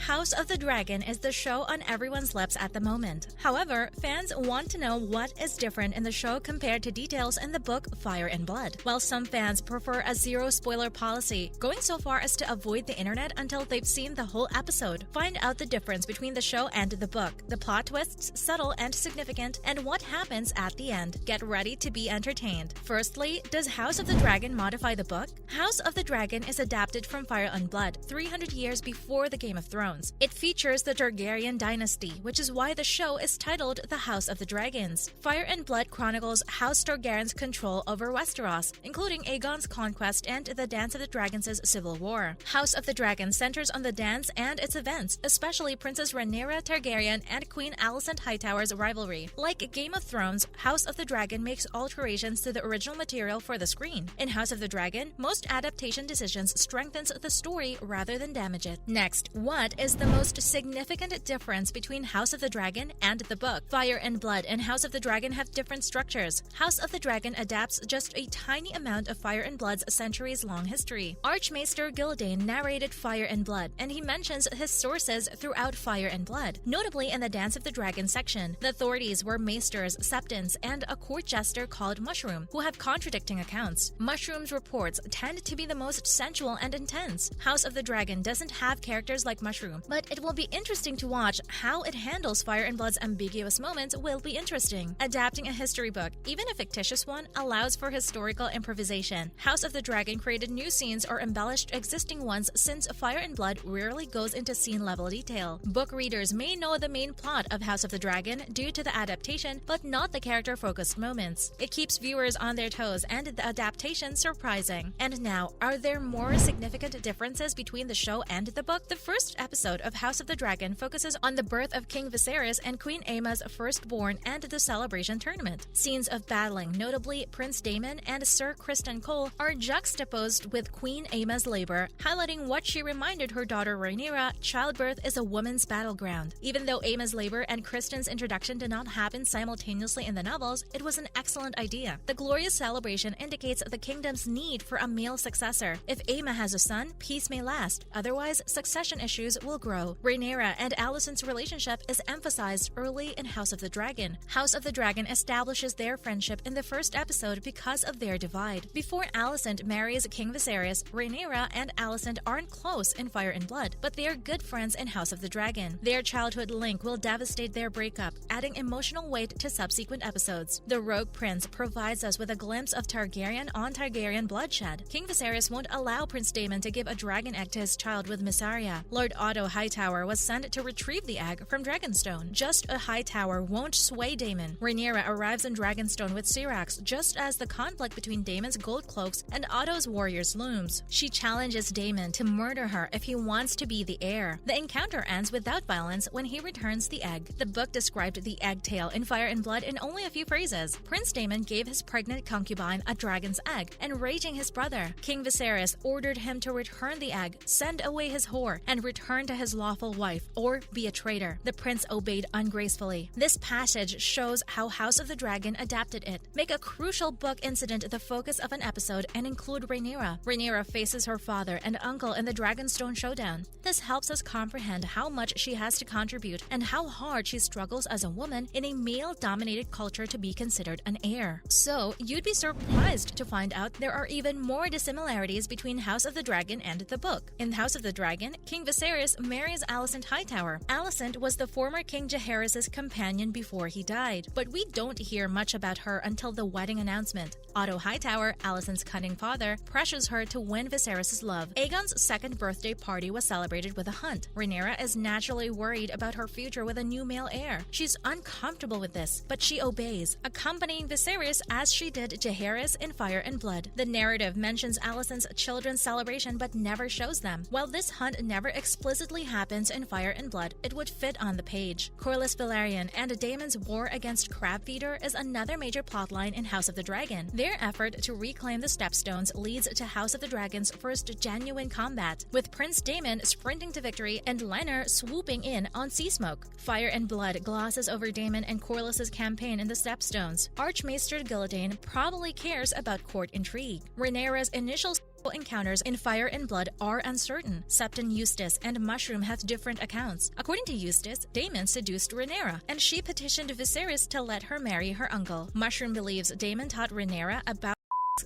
House of the Dragon is the show on everyone's lips at the moment. However, fans want to know what is different in the show compared to details in the book Fire and Blood. While some fans prefer a zero-spoiler policy, going so far as to avoid the internet until they've seen the whole episode. Find out the difference between the show and the book, the plot twists, subtle and significant, and what happens at the end. Get ready to be entertained. Firstly, does House of the Dragon modify the book? House of the Dragon is adapted from Fire and Blood, 300 years before the Game of Thrones. It features the Targaryen dynasty, which is why the show is titled The House of the Dragons. Fire and Blood chronicles House Targaryen's control over Westeros, including Aegon's conquest and the Dance of the Dragons' civil war. House of the Dragon centers on the dance and its events, especially Princess Rhaenyra Targaryen and Queen Alicent Hightower's rivalry. Like Game of Thrones, House of the Dragon makes alterations to the original material for the screen. In House of the Dragon, most adaptation decisions strengthens the story rather than damage it. Next, what is the most significant difference between House of the Dragon and the book? Fire and Blood and House of the Dragon have different structures. House of the Dragon adapts just a tiny amount of Fire and Blood's centuries-long history. Archmaester Gildain narrated Fire and Blood, and he mentions his sources throughout Fire and Blood. Notably in the Dance of the Dragon section, the authorities were maesters, septons, and a court jester called Mushroom, who have contradicting accounts. Mushroom's reports tend to be the most sensual and intense. House of the Dragon doesn't have characters like Mushroom, but it will be interesting to watch how it handles Fire and Blood's ambiguous moments will be interesting. Adapting a history book, even a fictitious one, allows for historical improvisation. House of the Dragon created new scenes or embellished existing ones since Fire and Blood rarely goes into scene-level detail. Book readers may know the main plot of House of the Dragon due to the adaptation, but not the character-focused moments. It keeps viewers on their toes and the adaptation surprising. And now, are there more significant differences between the show and the book? The first episode of House of the Dragon focuses on the birth of King Viserys and Queen Aemma's firstborn and the celebration tournament. Scenes of battling, notably Prince Daemon and Sir Criston Cole, are juxtaposed with Queen Aemma's labor, highlighting what she reminded her daughter Rhaenyra: childbirth is a woman's battleground. Even though Aemma's labor and Criston's introduction did not happen simultaneously in the novels, it was an excellent idea. The glorious celebration indicates the kingdom's need for a male successor. If Aemma has a son, peace may last. Otherwise, succession issues will grow. Rhaenyra and Alicent's relationship is emphasized early in House of the Dragon. House of the Dragon establishes their friendship in the first episode because of their divide. Before Alicent marries King Viserys, Rhaenyra and Alicent aren't close in Fire and Blood, but they are good friends in House of the Dragon. Their childhood link will devastate their breakup, adding emotional weight to subsequent episodes. The Rogue Prince provides us with a glimpse of Targaryen on Targaryen bloodshed. King Viserys won't allow Prince Daemon to give a dragon egg to his child with Mysaria. Lord Otto Hightower was sent to retrieve the egg from Dragonstone. Just a Hightower won't sway Daemon. Rhaenyra arrives in Dragonstone with Syrax just as the conflict between Daemon's gold cloaks and Otto's warriors looms. She challenges Daemon to murder her if he wants to be the heir. The encounter ends without violence when he returns the egg. The book described the egg tale in Fire and Blood in only a few phrases. Prince Daemon gave his pregnant concubine a dragon's egg, enraging his brother. King Viserys ordered him to return the egg, send away his whore, and return to his lawful wife, or be a traitor. The prince obeyed ungracefully. This passage shows how House of the Dragon adapted it. Make a crucial book incident the focus of an episode and include Rhaenyra. Rhaenyra faces her father and uncle in the Dragonstone showdown. This helps us comprehend how much she has to contribute and how hard she struggles as a woman in a male-dominated culture to be considered an heir. So, you'd be surprised to find out there are even more dissimilarities between House of the Dragon and the book. In House of the Dragon, King Viserys marries Alicent Hightower. Alicent was the former King Jaehaerys' companion before he died, but we don't hear much about her until the wedding announcement. Otto Hightower, Alicent's cunning father, pressures her to win Viserys' love. Aegon's second birthday party was celebrated with a hunt. Rhaenyra is naturally worried about her future with a new male heir. She's uncomfortable with this, but she obeys, accompanying Viserys as she did Jaehaerys in Fire and Blood. The narrative mentions Alicent's children's celebration but never shows them. While this hunt never explicitly happens in Fire and Blood, it would fit on the page. Corlys Velaryon and Daemon's war against Crabfeeder is another major plotline in House of the Dragon. Their effort to reclaim the Stepstones leads to House of the Dragon's first genuine combat, with Prince Daemon sprinting to victory and Laenor swooping in on Seasmoke. Fire and Blood glosses over Daemon and Corlys' campaign in the Stepstones. Archmaester Gildain probably cares about court intrigue. Rhaenyra's initial encounters in Fire and Blood are uncertain. Septon Eustace and Mushroom have different accounts. According to Eustace, Daemon seduced Rhaenyra, and she petitioned Viserys to let her marry her uncle. Mushroom believes Daemon taught Rhaenyra about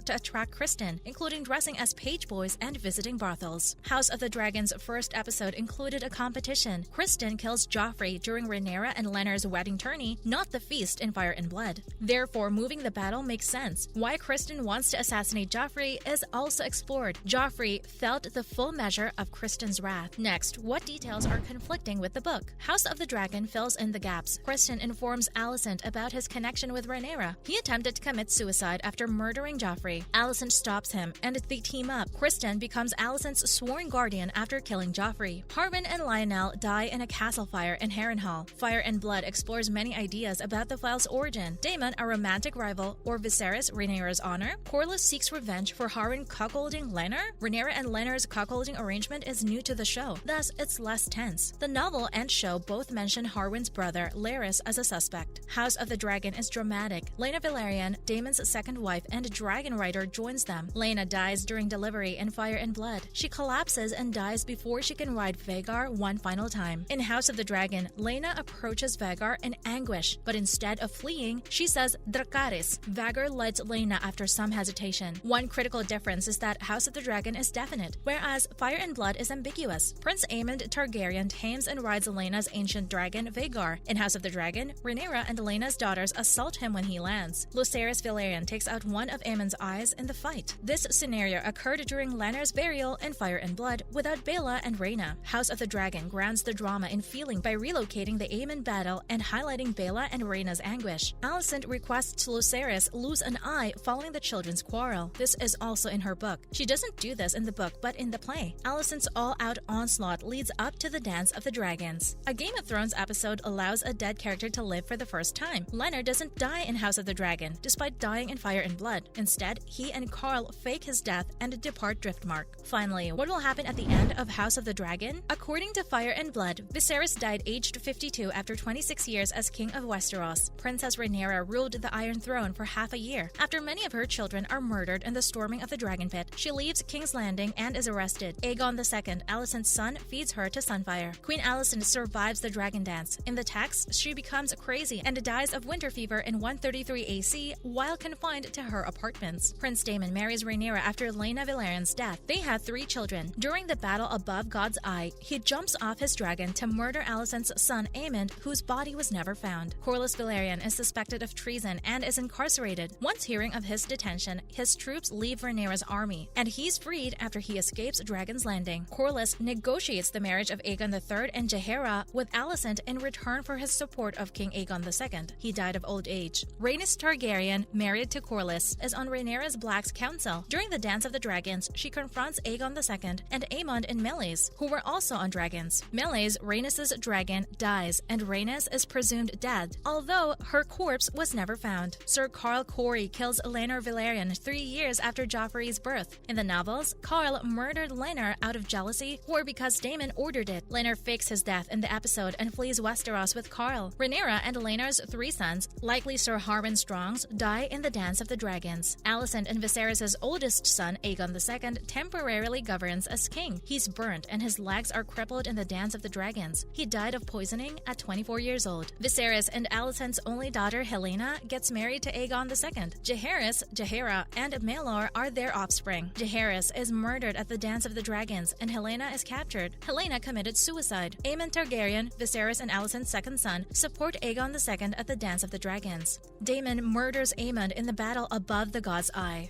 to attract Kristen, including dressing as page boys and visiting brothels. House of the Dragon's first episode included a competition. Kristen kills Joffrey during Rhaenyra and Laena's wedding tourney, not the feast in Fire and Blood. Therefore, moving the battle makes sense. Why Kristen wants to assassinate Joffrey is also explored. Joffrey felt the full measure of Kristen's wrath. Next, what details are conflicting with the book? House of the Dragon fills in the gaps. Kristen informs Alicent about his connection with Rhaenyra. He attempted to commit suicide after murdering Joffrey. Alicent stops him, and they team up. Kristen becomes Alicent's sworn guardian after killing Joffrey. Harwin and Lionel die in a castle fire in Harrenhal. Fire and Blood explores many ideas about the file's origin. Daemon, a romantic rival, or Viserys, Rhaenyra's honor? Corlys seeks revenge for Harwin cuckolding Laenor? Rhaenyra and Laenor's cuckolding arrangement is new to the show, thus it's less tense. The novel and show both mention Harwin's brother, Larys, as a suspect. House of the Dragon is dramatic. Laena Velaryon, Daemon's second wife and dragon rider, joins them. Laena dies during delivery in Fire and Blood. She collapses and dies before she can ride Vhagar one final time. In House of the Dragon, Laena approaches Vhagar in anguish, but instead of fleeing, she says Dracarys. Vhagar lets Laena after some hesitation. One critical difference is that House of the Dragon is definite, whereas Fire and Blood is ambiguous. Prince Aemond Targaryen tames and rides Laena's ancient dragon Vhagar. In House of the Dragon, Rhaenyra and Laena's daughters assault him when he lands. Lucerys Velaryon takes out one of Aemon's eyes in the fight. This scenario occurred during Laenor's burial in Fire and Blood without Baela and Rhaena. House of the Dragon grounds the drama in feeling by relocating the Aemon battle and highlighting Baela and Rhaena's anguish. Alicent requests Lucerys lose an eye following the children's quarrel. This is also in her book. She doesn't do this in the book, but in the play. Alicent's all-out onslaught leads up to the Dance of the Dragons. A Game of Thrones episode allows a dead character to live for the first time. Laenor doesn't die in House of the Dragon, despite dying in Fire and Blood. Instead, he and Qarl fake his death and depart Driftmark. Finally, what will happen at the end of House of the Dragon? According to Fire and Blood, Viserys died aged 52 after 26 years as king of Westeros. Princess Rhaenyra ruled the Iron Throne for half a year. After many of her children are murdered in the storming of the Dragon Pit, she leaves King's Landing and is arrested. Aegon II, Alicent's son, feeds her to Sunfire. Queen Alicent survives the Dragon Dance. In the text, she becomes crazy and dies of winter fever in 133 AC while confined to her apartments. Prince Daemon marries Rhaenyra after Laena Velaryon's death. They had 3 children. During the battle above God's Eye, he jumps off his dragon to murder Alicent's son Aemond, whose body was never found. Corlys Velaryon is suspected of treason and is incarcerated. Once hearing of his detention, his troops leave Rhaenyra's army, and he's freed after he escapes Dragon's Landing. Corlys negotiates the marriage of Aegon III and Jaehaera with Alicent in return for his support of King Aegon II. He died of old age. Rhaenys Targaryen, married to Corlys, is on Rhaenyra's Black's council. During the Dance of the Dragons, she confronts Aegon II and Aemond in Meleys, who were also on dragons. Meleys, Rhaenys' dragon, dies, and Rhaenys is presumed dead, although her corpse was never found. Sir Qarl Corey kills Laenor Velaryon 3 years after Joffrey's birth. In the novels, Qarl murdered Laenor out of jealousy or because Daemon ordered it. Laenor fakes his death in the episode and flees Westeros with Qarl. Rhaenyra and Laenor's 3 sons, likely Sir Harwin Strongs, die in the Dance of the Dragons. Alicent and Viserys' oldest son, Aegon II, temporarily governs as king. He's burnt and his legs are crippled in the Dance of the Dragons. He died of poisoning at 24 years old. Viserys and Alicent's only daughter, Helena, gets married to Aegon II. Jaehaerys, Jaehaera, and Maelor are their offspring. Jaehaerys is murdered at the Dance of the Dragons, and Helena is captured. Helena committed suicide. Aemon Targaryen, Viserys and Alicent's second son, support Aegon II at the Dance of the Dragons. Daemon murders Aemond in the battle above the God's Eye.